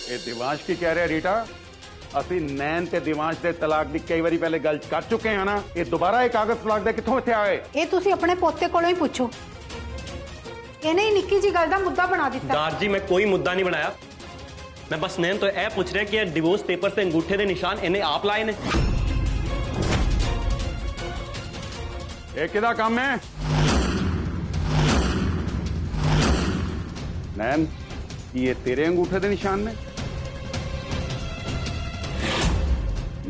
ये दिवांश की कह रहे रीटा ਅਸੀਂ ਨੈਣ ਤੇ ਦਿਵਾਂਸ਼ ਦੇ ਤਲਾਕ ਦੀ ਕਈ ਵਾਰੀ ਪਹਿਲੇ ਗੱਲ ਕਰ ਚੁੱਕੇ ਹਾਂ ਨਾ ਇਹ ਦੁਬਾਰਾ ਇਹ ਕਾਗਜ਼ ਤਲਾਕ ਦੇ ਕਿੱਥੋਂ ਇੱਥੇ ਆਏ ਇਹ ਤੁਸੀਂ ਆਪਣੇ ਪੋਤੇ ਕੋਲੋਂ ਹੀ ਪੁੱਛੋ ਇਹਨੇ ਹੀ ਨਿੱਕੀ ਜੀ ਗੱਲ ਦਾ ਮੁੱਦਾ ਬਣਾ ਦਿੱਤਾ दार जी मैं कोई मुद्दा नहीं बनाया मैं बस नैन तो यह पूछ रहा कि डिवोर्स पेपर से अंगूठे के निशान इन्हें आप लाए ने ਇਹ ਕਿਹਦਾ ਕੰਮ ਹੈ ਨੈਣ ਕੀ ਇਹ ਤੇਰੇ ਅੰਗੂਠੇ ਦੇ ਨਿਸ਼ਾਨ ਨੇ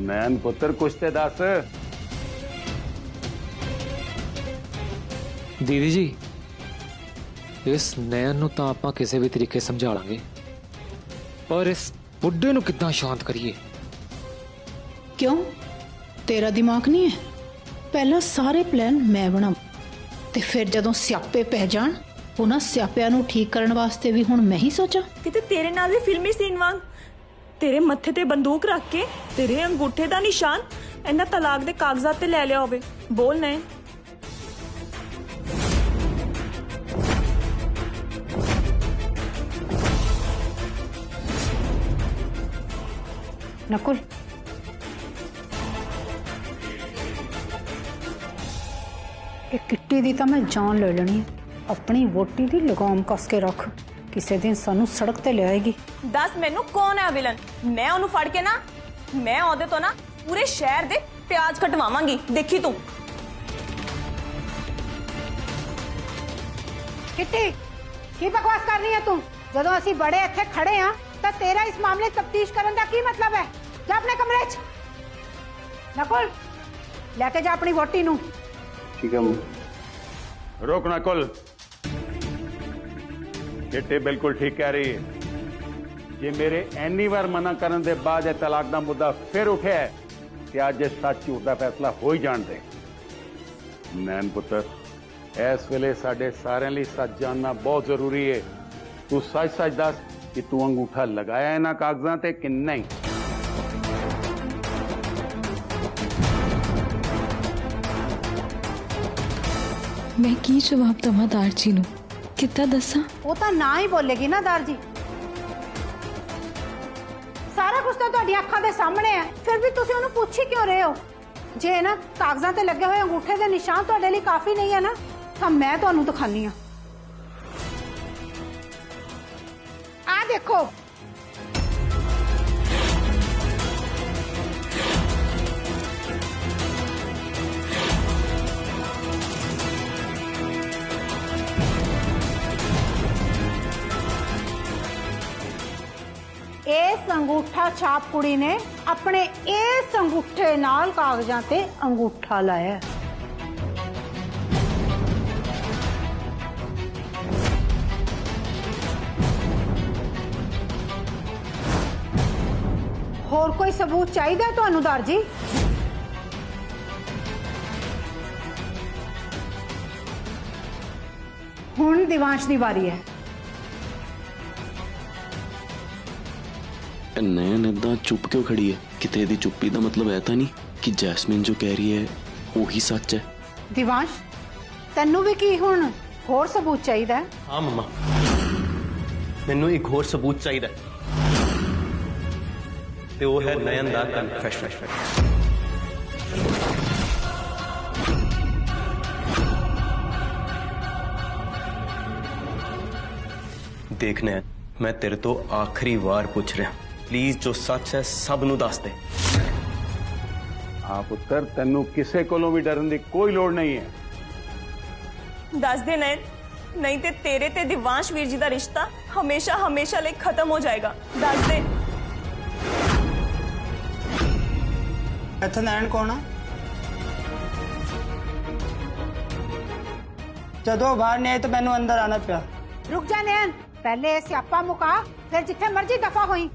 नैन पुत्र कुछ ते दस दीदी जी इस नैन नूं तां आपां किसी भी तरीके समझा लांगे पर इस बुढ़े नूं किद्दां शांत करिए क्यों तेरा दिमाग नहीं है पहला सारे प्लान मैं बनाऊं ते फिर जदों स्यापे पै जाण उन्हां स्यापिਆਂ ਨੂੰ ठीक करन वास्ते भी हुण मैं ही सोचा किते तेरे नाल भी फिल्मी सीन वांग तेरे मत्थे ते बंदूक रख के तेरे अंगूठे दा निशान इन्ना तलाक दे कागजात ते ले लिया होवे बोल नैन नकुल ਇਹ ਕਿੱਟੀ ਦੀ ਤਾਂ ਮੈਂ ਜਾਨ ਲੈ ਲੈਣੀ ਆਪਣੀ ਵੋਟੀ ਦੀ ਲਗਾਮ ਕੱਸ ਕੇ ਰੱਖ ਕਿਸੇ ਦਿਨ ਸਾਨੂੰ ਸੜਕ ਤੇ ਲੈ ਆਏਗੀ दस मैनू कौन है विलन मैं ओनू फड़ के ना मैं ओदे तो ना पूरे शहर दे प्याज कटवावांगी देखी तू ਕਿੱਟੀ ਕੀ ਬਕਵਾਸ ਕਰ ਰਹੀ ਹੈ ਤੂੰ ਜਦੋਂ ਅਸੀਂ ਬੜੇ ਇੱਥੇ ਖੜੇ ਆ ਤਾਂ ਤੇਰਾ ਇਸ ਮਾਮਲੇ ਤਫਤੀਸ਼ ਕਰਨ ਦਾ ਕੀ ਮਤਲਬ ਹੈ ਜਾ ਆਪਣੇ ਕਮਰੇ 'ਚ ਨਕੁਲ ਲੈ ਕੇ ਜਾ ਆਪਣੀ ਵੋਟੀ ਨੂੰ ठीक है रोक ना कुल किट्टी बिल्कुल ठीक कह रही है जे मेरे एनी बार मना करने के बाद यह तलाक का मुद्दा फिर उठा है कि आज ये सच झूठ का फैसला हो ही जान दे नैन पुत्र इस वेले साडे सारे लिए सच जानना बहुत जरूरी है तू सच सच दस कि तू अंगूठा लगाया इन्हां कागजां ते कि नहीं मैं की जवाब दवा दार जी नूं कितना दसा ਉਹ ਤਾਂ ਨਾ ਹੀ ਬੋਲੇਗੀ ਨਾ ਦਾਰ ਜੀ ਸਾਰਾ ਕੁਝ ਤਾਂ ਤੁਹਾਡੀ ਅੱਖਾਂ ਦੇ ਸਾਹਮਣੇ ਹੈ ਫਿਰ ਵੀ ਤੁਸੀਂ ਉਹਨੂੰ ਪੁੱਛ ਹੀ ਕਿਉਂ ਰਹੇ ਹੋ ਜੇ ਨਾ ਕਾਗਜ਼ਾਂ ਤੇ ਲੱਗੇ ਹੋਏ ਅੰਗੂਠੇ ਦੇ ਨਿਸ਼ਾਨ ਤੁਹਾਡੇ ਲਈ ਕਾਫੀ ਨਹੀਂ ਹੈ ਨਾ ਤਾਂ ਮੈਂ ਤੁਹਾਨੂੰ ਦਿਖਾਨੀ ਆ ਆ ਦੇਖੋ इस अंगूठा छाप कुड़ी ने अपने इस अंगूठे नाल कागजां ते अंगूठा लाया होर कोई सबूत चाहिए तुहानू दार जी हुण दिवांश दी वारी है नैन इदा चुप क्यों खड़ी है किते दी चुप्पी का मतलब है तो नहीं कि जैस्मिन जो कह रही है वो ही सच है दिवांश तन्नू भी की हुण होर सबूत चाहिए हाँ मम्मा मैनू एक होर सबूत चाहिए ते वो है नयन दा कन्फेशन देख नैन मैं तेरे तो आखिरी बार पूछ रहा प्लीज जो सच है सब नू दस दे हाँ पुत्र तेनू किसे कोलों भी डरन की कोई लोड़ नहीं है दस दे नैन नहीं ते तेरे ते दिवांश वीर जी दा रिश्ता हमेशा हमेशा लिए खत्म हो जाएगा दस दे इत्थे नैन कौन है जदों बाहर नहीं तो मैनू अंदर आना पिया रुक जा नैन पहले स्यापा मुका फिर जिथे मर्जी दफा होई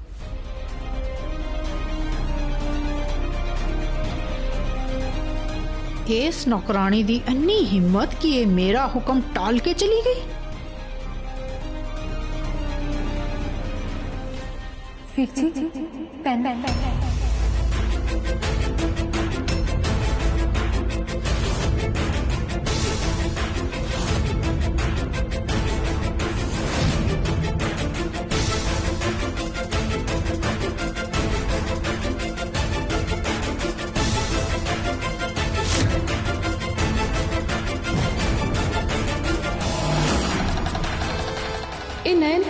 इस नौकरानी दी अन्नी हिम्मत कि ये मेरा हुक्म टाल के चली गई पेन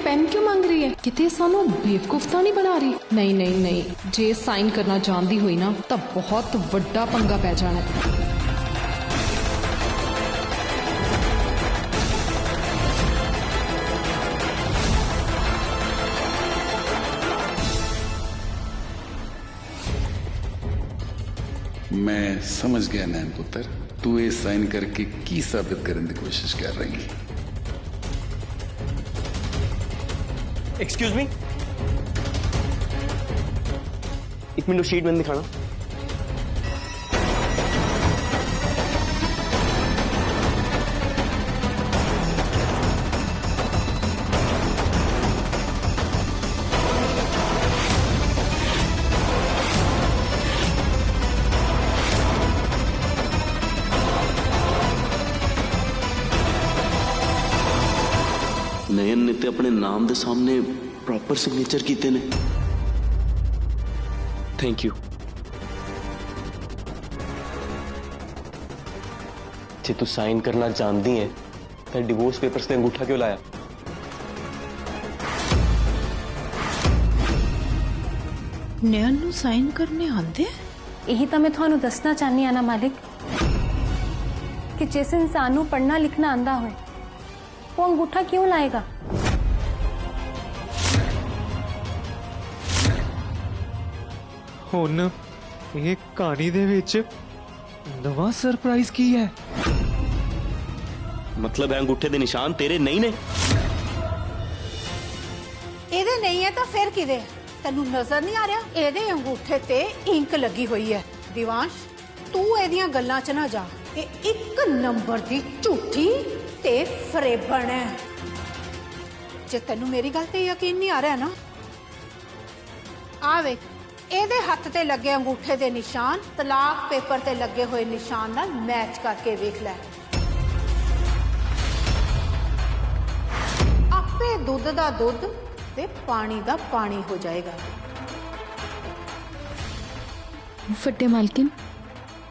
पेन क्यों मांग रही है? किते सानू बेवकूफ तो नहीं बना रही? नहीं नहीं नहीं, जे साइन करना जानती हुई ना तब बहुत बड़ा पंगा पै जाना है। मैं समझ गया नैन पुत्र, तू ये साइन करके की साबित करने की कोशिश कर रही है। एक्सक्यूज मी, एक मिनट शीट मैंने दिखाना। नयन ने ते अपने नाम दे सामने प्रॉपर सिग्नेचर कीते ने। Thank you. जे तू साइन करना जानती है तो डिवोर्स पेपर्स ते अंगूठा क्यों लाया? नयन नू साइन करने आंदे? यही तो मैं थानू दसना चाहनी आ ना मालिक, कि जिस इंसान नू पढ़ना लिखना आंदा होए वो अंगूठा क्यों लाएगा? ਹੁਣ ਇਹ ਕਹਾਣੀ ਦੇ ਵਿੱਚ ਨਵਾਂ ਸਰਪ੍ਰਾਈਜ਼ ਕੀ ਹੈ? मतलब है अंगूठे दे निशान तेरे नहीं ने? ਇਹਦੇ ਨਹੀਂ ਹੈ ਤਾਂ ਫਿਰ ਕਿਹਦੇ? ਤੈਨੂੰ ਨਜ਼ਰ ਨਹੀਂ ਆ ਰਿਹਾ ਇਹਦੇ ਅੰਗੂਠੇ ਤੇ ਇੰਕ ਲੱਗੀ ਹੋਈ ਹੈ। ਦਿਵਾਂਸ਼, ਤੂੰ ਇਹਦੀਆਂ ਗੱਲਾਂ 'ਚ ਨਾ ਜਾ। ਇਹ ਇੱਕ ਨੰਬਰ ਦੀ ਝੂਠੀ ਤੇ ਫਰੇਬਣ ਹੈ। ਜੇ ਤੈਨੂੰ ਮੇਰੀ ਗੱਲ ਤੇ ਯਕੀਨ ਨਹੀਂ ਆ ਰਿਹਾ ਨਾ, ਆ ਵੇਖ, ਇਹਦੇ ਹੱਥ ਤੇ ਲੱਗੇ ਅੰਗੂਠੇ ਦੇ ਨਿਸ਼ਾਨ ਤਲਾਕ ਪੇਪਰ ਤੇ ਲੱਗੇ ਹੋਏ ਨਿਸ਼ਾਨ ਨਾਲ ਮੈਚ ਕਰਕੇ ਵੇਖ ਲੈ। ਆਪੇ ਦੁੱਧ ਦਾ ਦੁੱਧ ਤੇ ਪਾਣੀ ਦਾ ਪਾਣੀ ਹੋ ਜਾਏਗਾ। ਵੱਡੇ ਮਾਲਕਿਨ,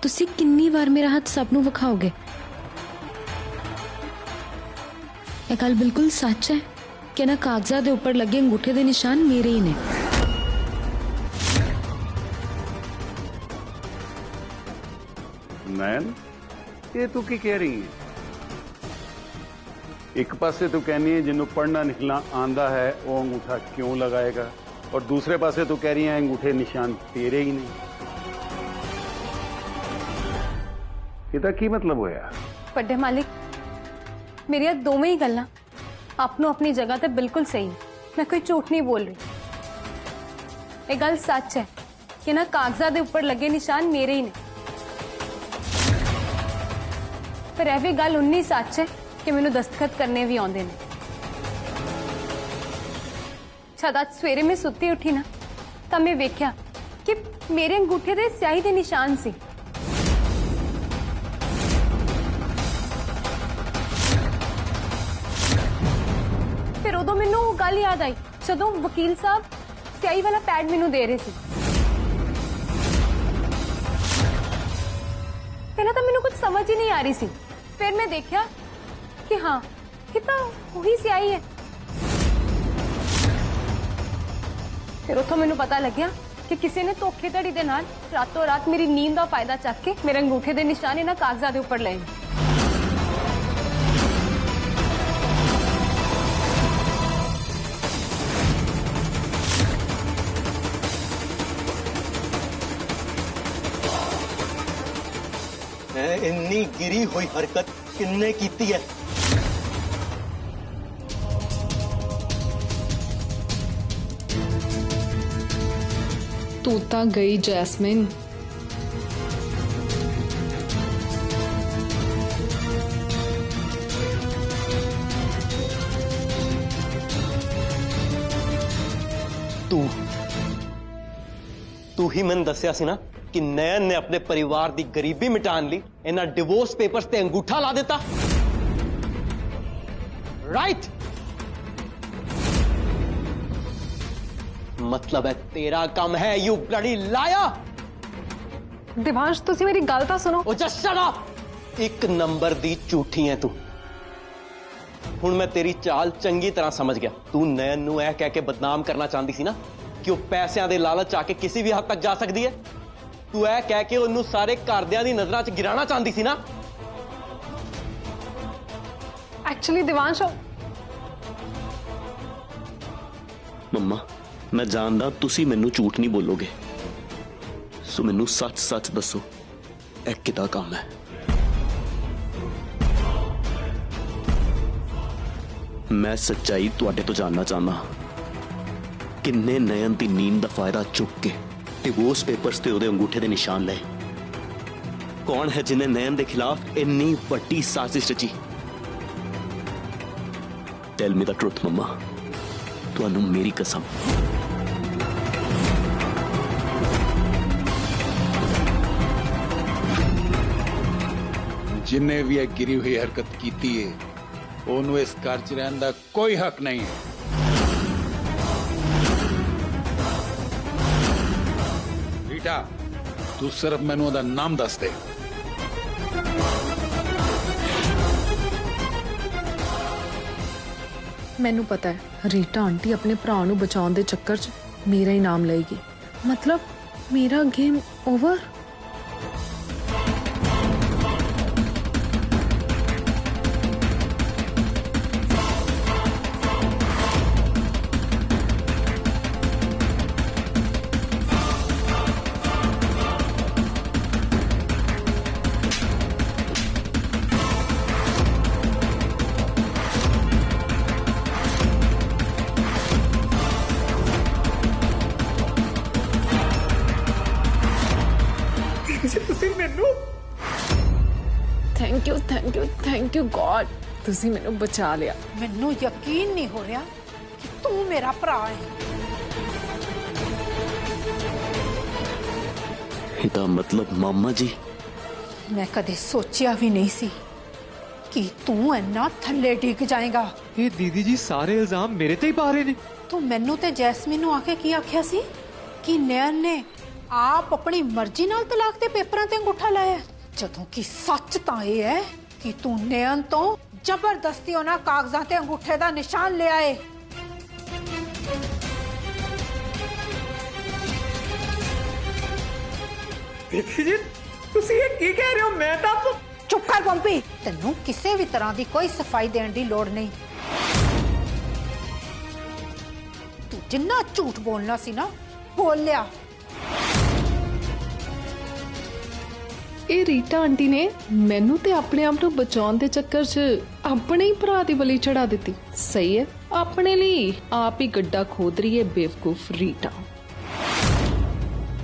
ਤੁਸੀਂ ਕਿੰਨੀ ਵਾਰ ਮੇਰਾ ਹੱਥ ਸਭ ਨੂੰ ਵਿਖਾਓਗੇ? ਇਹ ਗੱਲ ਬਿਲਕੁਲ ਸੱਚ ਹੈ ਕਿ ਨਾ ਕਾਗਜ਼ਾਂ ਦੇ ਉੱਪਰ ਲੱਗੇ ਅੰਗੂਠੇ ਦੇ ਨਿਸ਼ਾਨ ਮੇਰੇ ਹੀ ਨੇ। नैन, ये तू की कह रही है? एक पासे तू कहनी है जिन्हों पढ़ना लिखना आंदा है वो अंगूठा क्यों लगाएगा, और दूसरे पासे तू कह रही है अंगूठे निशान तेरे ही नहीं। ਇਹਦਾ ਕੀ ਮਤਲਬ ਹੋਇਆ? ਵੱਡੇ ਮਾਲਿਕ, ਮੇਰੀਆਂ ਦੋਵੇਂ ਹੀ ਗੱਲਾਂ ਆਪ ਨੂੰ ਆਪਣੀ ਜਗ੍ਹਾ ਤੇ ਬਿਲਕੁਲ ਸਹੀ। ਮੈਂ ਕੋਈ ਝੂਠ ਨਹੀਂ ਬੋਲ ਰਹੀ। ਇਹ ਗੱਲ ਸੱਚ ਹੈ ਕਿ ਨਾ ਕਾਗਜ਼ਾਂ ਦੇ ਉੱਪਰ ਲੱਗੇ ਨਿਸ਼ਾਨ ਮੇਰੇ ਹੀ ਨੇ, ਪਰ ਇਹ ਵੀ ਗੱਲ ਉਨੀ ਸੱਚ ਹੈ ਕਿ ਮੈਨੂੰ ਦਸਤਖਤ ਕਰਨੇ ਵੀ ਆਉਂਦੇ ਨੇ। ਜਦ ਅੱਜ ਸਵੇਰੇ ਮੈਂ ਸੁੱਤੀ ਉੱਠੀ ਨਾ ਤਾਂ ਮੈਂ ਵੇਖਿਆ ਕਿ ਮੇਰੇ ਅੰਗੂਠੇ ਦੇ ਸਿਆਹੀ ਦੇ ਨਿਸ਼ਾਨ ਸੀ। ਫਿਰ ਉਦੋਂ ਮੈਨੂੰ ਉਹ ਗੱਲ ਯਾਦ ਆਈ ਜਦੋਂ ਵਕੀਲ ਸਾਹਿਬ ਸਿਆਹੀ ਵਾਲਾ ਪੈਡ ਮੈਨੂੰ ਦੇ ਰਹੇ ਸੀ। ਪਹਿਲਾਂ ਤਾਂ ਮੈਨੂੰ ਕੁਝ ਸਮਝ ਹੀ ਨਹੀਂ ਆ ਰਹੀ ਸੀ, ਫਿਰ ਮੈਂ ਦੇਖਿਆ ਕਿ ਹਾਂ, ਇਹ ਤਾਂ ਉਹੀ ਸਿਆਹੀ ਹੈ। ਫਿਰ ਉੱਥੋਂ ਮੈਨੂੰ ਪਤਾ ਲੱਗਿਆ ਕਿ ਕਿਸੇ ਨੇ ਧੋਖੇਧੜੀ ਦੇ ਨਾਲ ਰਾਤੋਂ ਰਾਤ ਮੇਰੀ ਨੀਂਦ ਦਾ ਫਾਇਦਾ ਚੱਕ ਕੇ ਮੇਰੇ ਅੰਗੂਠੇ ਦੇ ਨਿਸ਼ਾਨ ਇਹਨਾਂ ਕਾਗਜ਼ਾਂ ਦੇ ਉੱਪਰ ਲਏ। इन्नी गिरी हुई हरकत किन्ने कीती है? तू ता गई जैस्मिन। तू ही मैंने दसिया सी ना कि नयन ने अपने परिवार की गरीबी मिटान ली इन्हें डिवोर्स पेपर्स ते अंगूठा ला देता, राइट? मतलब है तेरा काम है यू ब्लडी लायर। दिवांश, तुसी मेरी गल तां सुनो। ओ जस्ट शट अप। एक नंबर दी झूठी है तू। ਹੁਣ ਮੈਂ ਤੇਰੀ ਚਾਲ ਚੰਗੀ ਤਰ੍ਹਾਂ ਸਮਝ ਗਿਆ। ਤੂੰ ਨੈਣ ਨੂੰ ਇਹ ਕਹਿ ਕੇ ਬਦਨਾਮ ਕਰਨਾ ਚਾਹੁੰਦੀ ਸੀ ਨਾ ਕਿ ਉਹ ਪੈਸਿਆਂ ਦੇ ਲਾਲਚ ਆ ਕੇ ਕਿਸੇ ਵੀ ਹੱਦ ਤੱਕ ਜਾ ਸਕਦੀ ਹੈ। ਤੂੰ ਇਹ ਕਹਿ ਕੇ ਉਹਨੂੰ ਸਾਰੇ ਘਰਦਿਆਂ ਦੀ ਨਜ਼ਰਾਂ 'ਚ ਗਿਰਾਣਾ ਚਾਹੁੰਦੀ ਸੀ ਨਾ। एक्चुअली दिवांश ਮੰਮਾ ਮੈਂ ਜਾਣਦਾ ਤੁਸੀਂ ਮੈਨੂੰ ਝੂਠ ਨਹੀਂ ਬੋਲੋਗੇ, ਸੋ ਮੈਨੂੰ ਸੱਚ ਦੱਸੋ ਇਹ ਕਿਹਦਾ ਕੰਮ ਹੈ। ਮੈਂ ਸੱਚਾਈ ਤੁਹਾਡੇ ਤੋਂ ਜਾਣਨਾ ਚਾਹੁੰਦਾ। ਕਿੰਨੇ ਨयन ਦੀ ਨੀਂਦ ਦਾ ਫਾਇਦਾ ਚੁੱਕ ਕੇ ਡਿਵੋਰਸ ਪੇਪਰਸ ਤੇ ਉਹਦੇ ਅੰਗੂਠੇ ਦੇ ਨਿਸ਼ਾਨ ਲਏ? ਕੌਣ ਹੈ ਜਿਨੇ ਨयन ਦੇ ਖਿਲਾਫ ਇੰਨੀ ਵੱਡੀ ਸਾਜ਼ਿਸ਼ ਰਚੀ? ਟੈਲ ਮੀ ਦਾ ਟਰੂਥ ਮੰਮਾ, ਤੁਹਾਨੂੰ ਮੇਰੀ ਕਸਮ। जिन्हें भी यह गिरी हुई हरकत की है ਉਹਨੂੰ ਇਸ ਘਰ 'ਚ ਰਹਿਣ ਦਾ ਕੋਈ ਹੱਕ ਨਹੀਂ ਹੈ। ਰੀਟਾ, ਤੂੰ ਸਿਰਫ ਮੈਨੂੰ ਉਹਦਾ ਨਾਮ ਦੱਸ ਦੇ। ਮੈਨੂੰ ਪਤਾ ਹੈ ਰੀਟਾ ਆਂਟੀ ਆਪਣੇ ਭਰਾ ਨੂੰ ਬਚਾਉਣ ਦੇ ਚੱਕਰ 'ਚ ਮੇਰਾ ਹੀ ਨਾਮ ਲਏਗੀ। ਮਤਲਬ ਮੇਰਾ game over. Thank you God, तुसी मैनू बचा लिया। मैनू यकीन नहीं हो रहा कि तू मेरा भरा है। ਇਹਦਾ मतलब मामा जी, मैं कदे सोचिया भी नहीं सी कि तू इन्ना थल्ले डिग जाएगा। ये दीदी जी सारे इल्जाम मेरे ते ही पा रहे ने। तू मैनू ते जैस्मीन नू आके की आख्या सी कि नयन ने आप अपनी मर्जी नाल तलाक दे पेपरां ते अंगूठा लाया, जदों कि सच तां ये है कि तू नयन तो जबरदस्ती उन्हां कागजां ते अंगूठे दा निशान ले आए। दीदी जी तुसी ये की कह रहे हो? मैं तो चुप कर पंपी, तैनू किसी भी तरह की कोई सफाई देने की लोड़ नहीं। तू जिन्ना झूठ बोलना सी ना बोल लिया। ਇਹ ਰੀਟਾ ਆਂਟੀ ਨੇ ਮੈਨੂੰ ਤੇ ਆਪਣੇ ਆਪ ਨੂੰ ਬਚਾਉਣ ਦੇ ਚੱਕਰ 'ਚ ਆਪਣੇ ਹੀ ਭਰਾ ਦੀ ਬਲੀ ਚੜਾ ਦਿੱਤੀ। ਸਹੀ ਹੈ, ਆਪਣੇ ਲਈ ਆਪ ਹੀ ਗੱਡਾ ਖੋਦ ਰਹੀ ਹੈ ਬੇਵਕੂਫ ਰੀਟਾ।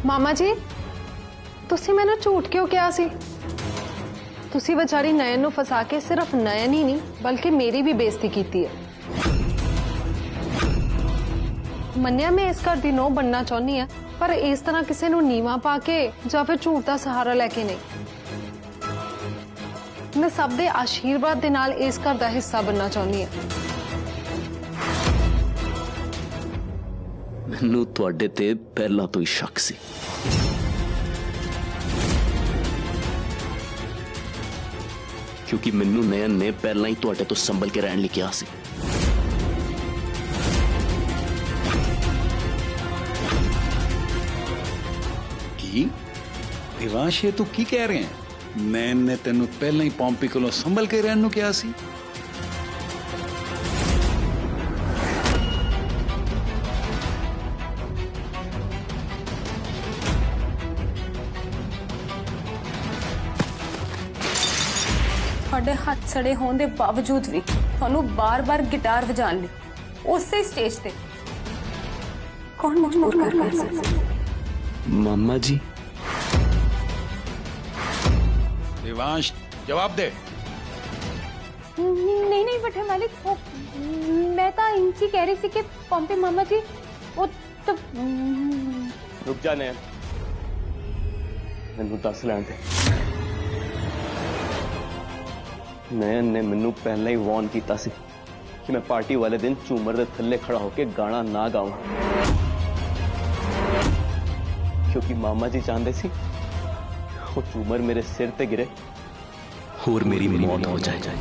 ਮਾਮਾ ਜੀ ਤੁਸੀਂ ਮੈਨੂੰ ਝੂਠ ਕਿਉਂ ਕਿਹਾ ਸੀ? ਤੁਸੀਂ ਵਿਚਾਰੀ ਨयन ਨੂੰ ਫਸਾ ਕੇ ਸਿਰਫ ਨयन ਹੀ ਨਹੀਂ ਬਲਕਿ ਮੇਰੀ ਵੀ ਬੇਇੱਜ਼ਤੀ ਕੀਤੀ ਹੈ। ਮੰਨਿਆ ਮੈਂ ਇਸ ਘਰ ਦੀ ਨੋ ਬਣਨਾ ਚਾਹੁੰਦੀ ਹਾਂ, पर इस तरह किसी को नीवा पा के या फिर झूठ का सहारा लैके नहीं। मैं सब दे आशीर्वाद दे नाल इस घर का हिस्सा बनना चाहनी है। मैनू तुहाडे ते पहला तो ही शक सी, क्योंकि मैनू नयन ने पहला ही तुहाडे तो संभल के रहने लई कहा सी। दिवांश, ये तू की कह रहे हैं? नयन ने तेनू पहले ही पॉम्पी कोलों संभल के रहने नू कहा सी। ਤੁਹਾਡੇ ਹੱਥ ਸੜੇ ਹੋਣ ਦੇ ਬਾਵਜੂਦ ਵੀ ਤੁਹਾਨੂੰ ਬਾਰ-ਬਾਰ ਗਿਟਾਰ ਵਜਾਉਣ ਲਈ ਉਸੇ ਸਟੇਜ ਤੇ ਕੌਣ ਮਜਬੂਰ ਕਰ ਸਕਦਾ? मामा जी, दिवांश जवाब दे। नहीं नहीं बटे मालिक, वो मैं तो इंची कह रही थी कि पॉम्पी मामा जी वो तो रुक जा नयन, मैनू दस लैण दे। नयन ने मैनू पहले ही वार्न किया सी कि मैं पार्टी वाले दिन झूमर दे थल्ले खड़ा होके गाना ना गाऊं, क्योंकि मामा जी चाहते सी वो झूमर मेरे सिर ते गिरे और मेरी मौत हो जाए।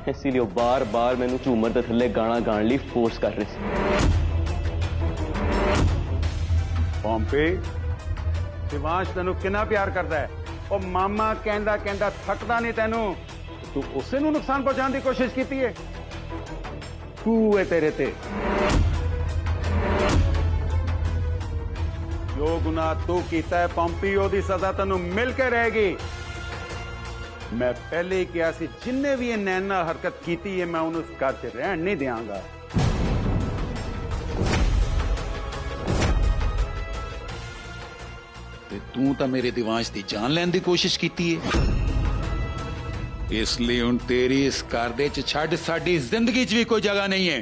इसीलिए बार बार मैनू झूमर के थल्ले गाना गाने लिए फोर्स कर रहे थे। पॉम्पी शिवांश तेनू कितना प्यार करता है। और मामा कहंदा कहंदा थकदा नहीं तेनू, तू उसे नू नुकसान पहुंचाने की कोशिश की है। तू है तेरे ते जो गुनाह तू कीता है पॉम्पी, ओदी सजा तेनू मिल के रहेगी। मैं पहले ही कहा सी जिन्ने भी ये नैना हरकत की है मैं उन्हें उस घर च रहन नहीं देंगा। तू तो मेरे दिवांश की जान लैन की कोशिश की है, इसलिए हुण तेरी इस घर दे च छड्ड साडी जिंदगी च भी कोई जगह नहीं है।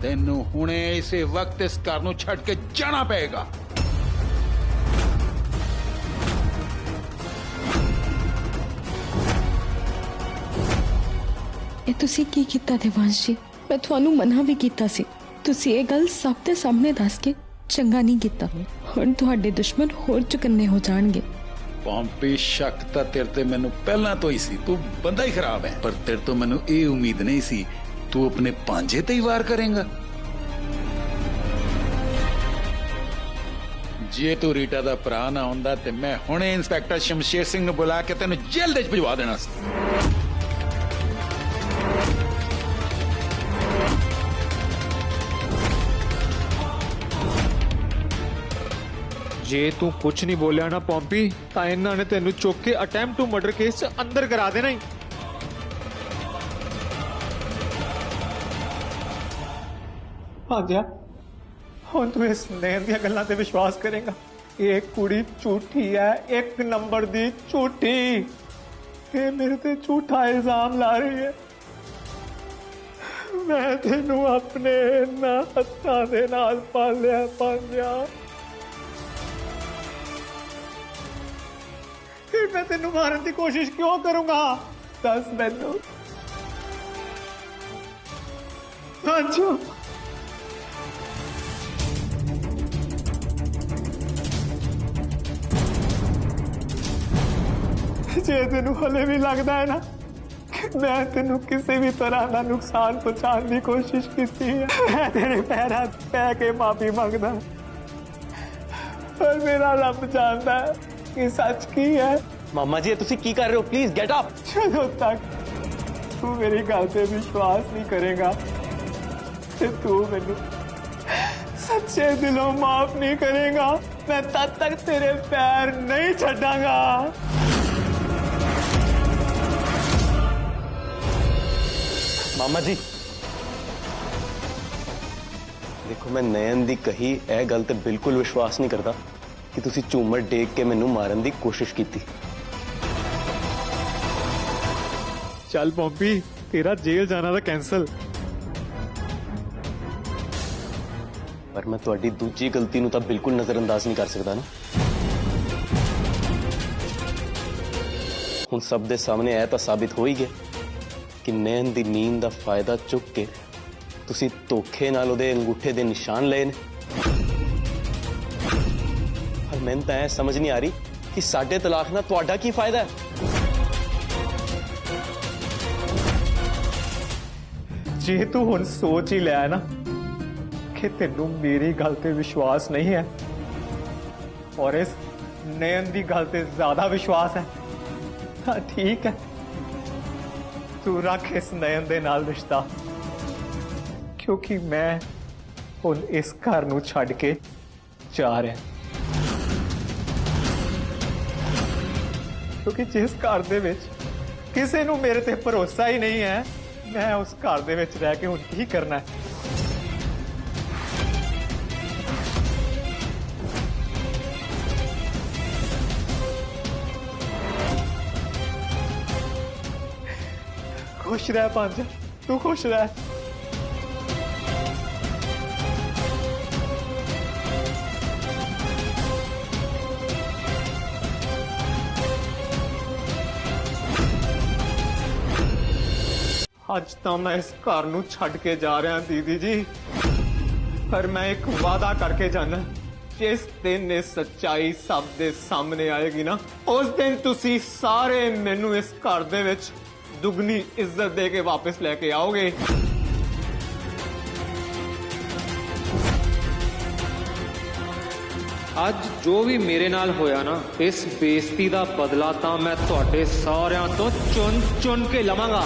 तेनू हुणे इसे वक्त इस घर नू छड्ड के जाना पएगा। ਇਹ ਤੁਸੀਂ ਕੀ ਕੀਤਾ ਦੇਵਾਂਸ਼ ਜੀ? ਮੈਂ ਤੁਹਾਨੂੰ ਮਨਾ ਵੀ ਕੀਤਾ ਸੀ, ਤੁਸੀਂ ਇਹ ਗੱਲ ਸਭ ਦੇ ਸਾਹਮਣੇ ਦੱਸ ਕੇ ਚੰਗਾ ਨਹੀਂ ਕੀਤਾ। ਹੁਣ ਤੁਹਾਡੇ ਦੁਸ਼ਮਣ ਹੋਰ ਚੁਕੰਨੇ ਹੋ ਜਾਣਗੇ। पॉम्पी शक तो तेरे ते मैनू पहला तो ही सी, तू बंदा ही खराब है, पर तेरे तो मैनू ये उम्मीद नहीं सी तू अपने पांजे ते ही वार करेगा। जे तू रीटा दा भरा ना हुंदा ते मैं हुणे इंस्पैक्टर शमशेर सिंह नू बुला के तेनू जेल दे भिजवा देना सी। जे तू कुछ नहीं बोलिया ना पॉम्पी, तो इन्होंने तेनू चुक के अटैम्प्ट टू मर्डर केस च अंदर करा देना ही। भाग्या हुण तू इस नैन दी गल्लां ते विश्वास करेगा? ये कुड़ी झूठी है, एक नंबर दी झूठी। ये मेरे ते झूठा इल्जाम ला रही है। मैं तेनू अपने ना हत्थां दे नाल पालिया भाग्या, फिर मैं तेनू मारन की कोशिश क्यों करूंगा? दस मैनू। अच्छा जे तेनू हले भी लगता है ना कि मैं तेनू किसी भी तरह का नुकसान पहुंचाने की कोशिश की है, मैं तेरे पैर पै के माफी मांगदा, पर मेरा रब जानता है कि सच की है। मामा जी तुसी की कर रहे हो? Please get up. जदों तक तू मेरी गल पे विश्वास नहीं करेगा ते तू मैनू सच्चे दिलों माफ नहीं करेगा, मैं तब तक तेरे पैर नहीं छड्डांगा। मामा जी देखो, मैं नयन दी कही ए गल ते बिल्कुल विश्वास नहीं करता कि तुसी झूमर डेक के मैनू मारन दी कोशिश की। चल पॉम्पी, तेरा जेल जाना था कैंसल। पर मैं तुहाडी दूजी गलती नू तां बिल्कुल नजरअंदाज नहीं कर सकता ना। हुण सब दे सामने ऐ तां साबित हो ही गया कि नैन दी नींद दा फायदा चुक के तुसी धोखे नाल उहदे अंगूठे दे निशान लए ने। पर मैनूं तां ऐ समझ नहीं आ रही कि साडे तलाक नाल तुहाडा की फायदा है। जे तू हुण सोच ही लिया ना कि तेनू मेरी गल ते विश्वास नहीं है और इस नयन दी गल ते ज्यादा विश्वास है, हाँ ठीक है, तू रख इस नयन दे नाल रिश्ता, क्योंकि मैं हुण इस घर नू छड्ड के जा रहा। क्योंकि जिस घर दे विच किसी नू मेरे ते भरोसा ही नहीं है, मैं उस घर दे विच रह के हुण की करना है? खुश रह पांजा, तू खुश रह। अज तो मैं इस घर नू छड्ड के जा रहा दीदी जी, पर मैं एक वादा करके जाना, जिस दिन ये सच्चाई सब दे सामने आएगी ना, उस दिन तुसी सारे मैनू इस घर दे विच दुगनी इज्जत दे के वापस लेके आओगे। ਅੱਜ ਜੋ ਵੀ ਮੇਰੇ ਨਾਲ ਹੋਇਆ ਨਾ, ਇਸ ਬੇਇੱਜ਼ਤੀ ਦਾ ਬਦਲਾ ਤਾਂ ਮੈਂ ਤੁਹਾਡੇ ਸਾਰਿਆਂ ਤੋਂ ਚੁਣ ਚੁਣ ਕੇ ਲਵਾਂਗਾ।